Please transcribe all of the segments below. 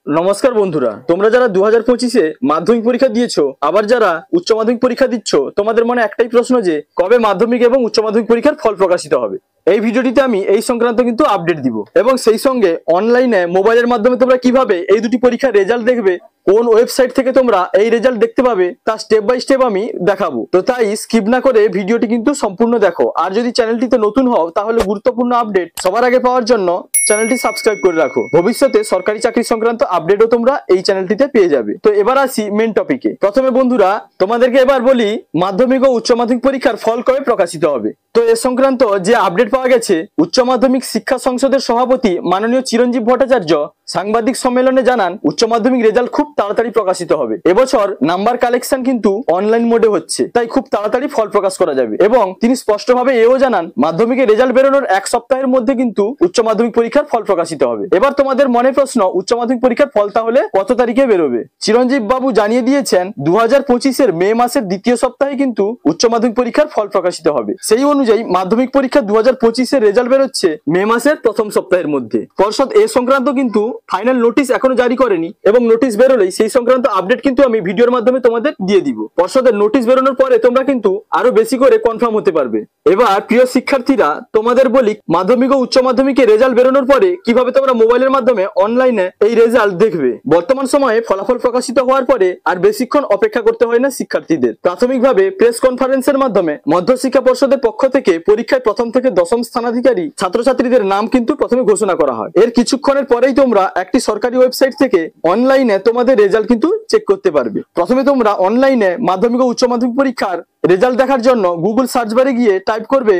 নমস্কার বন্ধুরা, তোমরা যারা 2025-এ মাধ্যমিক পরীক্ষা দিয়েছো, আবার যারা উচ্চ মাধ্যমিক পরীক্ষা দিচ্ছ, তোমাদের মনে একটাই প্রশ্ন যে কবে মাধ্যমিক এবং উচ্চ মাধ্যমিক পরীক্ষার ফল প্রকাশিত হবে। এই ভিডিওটিতে আমি এই সংক্রান্ত কিন্তু আপডেট দিব এবং সেই সঙ্গে অনলাইনে মোবাইলের মাধ্যমে তোমরা কিভাবে এই দুটি পরীক্ষার রেজাল্ট দেখবে, কোন ওয়েবসাইট থেকে তোমরা এই রেজাল্ট দেখতে পাবে, তা স্টেপ বাই স্টেপ আমি দেখাবো। তো তাই স্কিপ না করে ভিডিওটি কিন্তু সম্পূর্ণ দেখো। আর যদি চ্যানেলটিতে নতুন হও তাহলে গুরুত্বপূর্ণ আপডেট সবার আগে পাওয়ার জন্য চ্যানেলটি সাবস্ক্রাইব করে রাখো। ভবিষ্যতে সরকারি চাকরি সংক্রান্ত আপডেটও তোমরা এই চ্যানেলটিতে পেয়ে যাবে। তো এবার আসি মেন টপিকে। প্রথমে বন্ধুরা তোমাদেরকে এবার বলি মাধ্যমিক ও উচ্চ মাধ্যমিক পরীক্ষার ফল কবে প্রকাশিত হবে। তো এ সংক্রান্ত যে আপডেট পাওয়া গেছে, উচ্চ মাধ্যমিক শিক্ষা সংসদের সভাপতি মাননীয় চিরঞ্জীব ভট্টাচার্য সাংবাদিক সম্মেলনে জানান উচ্চ মাধ্যমিক রেজাল্ট খুব তাড়াতাড়ি প্রকাশিত হবে। এবছর নাম্বার কালেকশন কিন্তু অনলাইন মোডে হচ্ছে, তাই খুব তাড়াতাড়ি ফল প্রকাশ করা যাবে। এবং তিনি স্পষ্টভাবে এও জানান মাধ্যমিকের রেজাল্ট বেরোনোর এক সপ্তাহের মধ্যে কিন্তু উচ্চ মাধ্যমিক পরীক্ষার ফল প্রকাশিত হবে। এবার তোমাদের মনে প্রশ্ন, উচ্চ মাধ্যমিক পরীক্ষার ফল তাহলে কত তারিখে বেরোবে? চিরঞ্জীব বাবু জানিয়ে দিয়েছেন 2025-এর মে মাসের দ্বিতীয় সপ্তাহে কিন্তু উচ্চ মাধ্যমিক পরীক্ষার ফল প্রকাশিত হবে। সেই অনুযায়ী মাধ্যমিক পরীক্ষা 2025-এর রেজাল্ট বেরোচ্ছে মে মাসের প্রথম সপ্তাহের মধ্যে। পর্ষদ এ সংক্রান্ত কিন্তু ফাইনাল নোটিশ এখনো জারি করেনি এবং নোটিশ বেরোলেই সেই সংক্রান্ত আপডেট কিন্তু আমি ভিডিওর মাধ্যমে তোমাদের দিয়ে দিব। পর্ষদের নোটিশ বেরোনোর পরে তোমরা কিন্তু আরো বেশি করে কনফার্ম হতে পারবে। এবার প্রিয় শিক্ষার্থীরা তোমাদের বলি মাধ্যমিক ও উচ্চ মাধ্যমিকের রেজাল্ট বেরোনোর পরে কিভাবে তোমরা মোবাইলের মাধ্যমে অনলাইনে এই রেজাল্ট দেখবে। বর্তমান সময়ে ফলাফল প্রকাশিত হওয়ার পরে আর বেশিক্ষণ অপেক্ষা করতে হয় না শিক্ষার্থীদের। প্রাথমিকভাবে প্রেস কনফারেন্সের মাধ্যমে মধ্যশিক্ষা পর্ষদের পক্ষ থেকে পরীক্ষায় প্রথম থেকে দশম স্থানাধিকারী ছাত্রছাত্রীদের নাম কিন্তু প্রথমে ঘোষণা করা হয়। এর কিছুক্ষণের পরেই তোমরা একটি সরকারি ওয়েবসাইট থেকে অনলাইনে তোমাদের রেজাল্ট কিন্তু চেক করতে পারবে। প্রথমে তোমরা অনলাইনে মাধ্যমিক ও উচ্চ মাধ্যমিক পরীক্ষার রেজাল্ট দেখার জন্য গুগল সার্চ বারে গিয়ে টাইপ করবে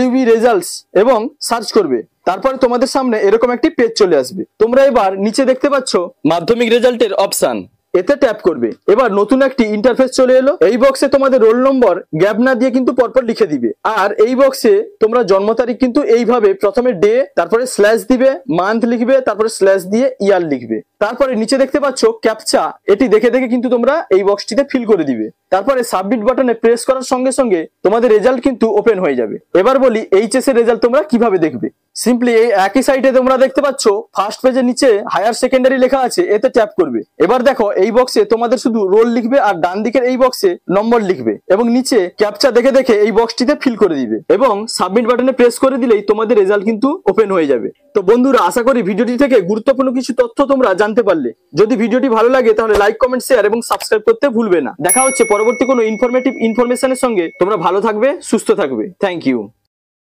WB রেজাল্টস এবং সার্চ করবে। তারপরে তোমাদের সামনে এরকম একটি পেজ চলে আসবে। তোমরা এবার নিচে দেখতে পাচ্ছ মাধ্যমিক রেজাল্টের অপশন, এতে ট্যাপ করবে। এবার নতুন একটি ইন্টারফেস চলে এলো। এই বক্সে তোমাদের রোল নম্বর গ্যাপ না দিয়ে কিন্তু পরপর লিখে দিবে। আর এই বক্সে তোমরা জন্ম তারিখ কিন্তু এইভাবে প্রথমে ডে, তারপরে স্ল্যাশ দিবে, মান্থ লিখবে, তারপরে স্ল্যাশ দিয়ে ইয়ার লিখবে। তারপরে নিচে দেখতে পাচ্ছ ক্যাপচা, এটি দেখে দেখে কিন্তু তোমরা এই বক্সটিতে ফিল করে দিবে। তারপরে সাবমিট বাটনে প্রেস করার সঙ্গে সঙ্গে তোমাদের রেজাল্ট কিন্তু ওপেন হয়ে যাবে। এবার বলি এইচএস এর রেজাল্ট তোমরা কিভাবে দেখবে। সিম্পলি এই একই সাইটে তোমরা দেখতে পাচ্ছ ফার্স্ট পেজের নিচে হায়ার সেকেন্ডারি লেখা আছে, এতে ট্যাপ করবে। এবার দেখো এই বক্সে তোমাদের শুধু রোল লিখবে আর ডান দিকের এই বক্সে নম্বর লিখবে এবং নিচে ক্যাপচা দেখে দেখে এই বক্সটিতে ফিল করে দিবে এবং সাবমিট বাটনে প্রেস করে দিলেই তোমাদের রেজাল্ট কিন্তু ওপেন হয়ে যাবে। তো বন্ধুরা, আশা করি ভিডিওটি থেকে গুরুত্বপূর্ণ কিছু তথ্য তোমরা জানতে পারলে। যদি ভিডিওটি ভালো লাগে তাহলে লাইক, কমেন্ট, শেয়ার এবং সাবস্ক্রাইব করতে ভুলবে না। দেখা হচ্ছে পরবর্তী কোনো ইনফরমেশনের সঙ্গে। তোমরা ভালো থাকবে, সুস্থ থাকবে। Thank you.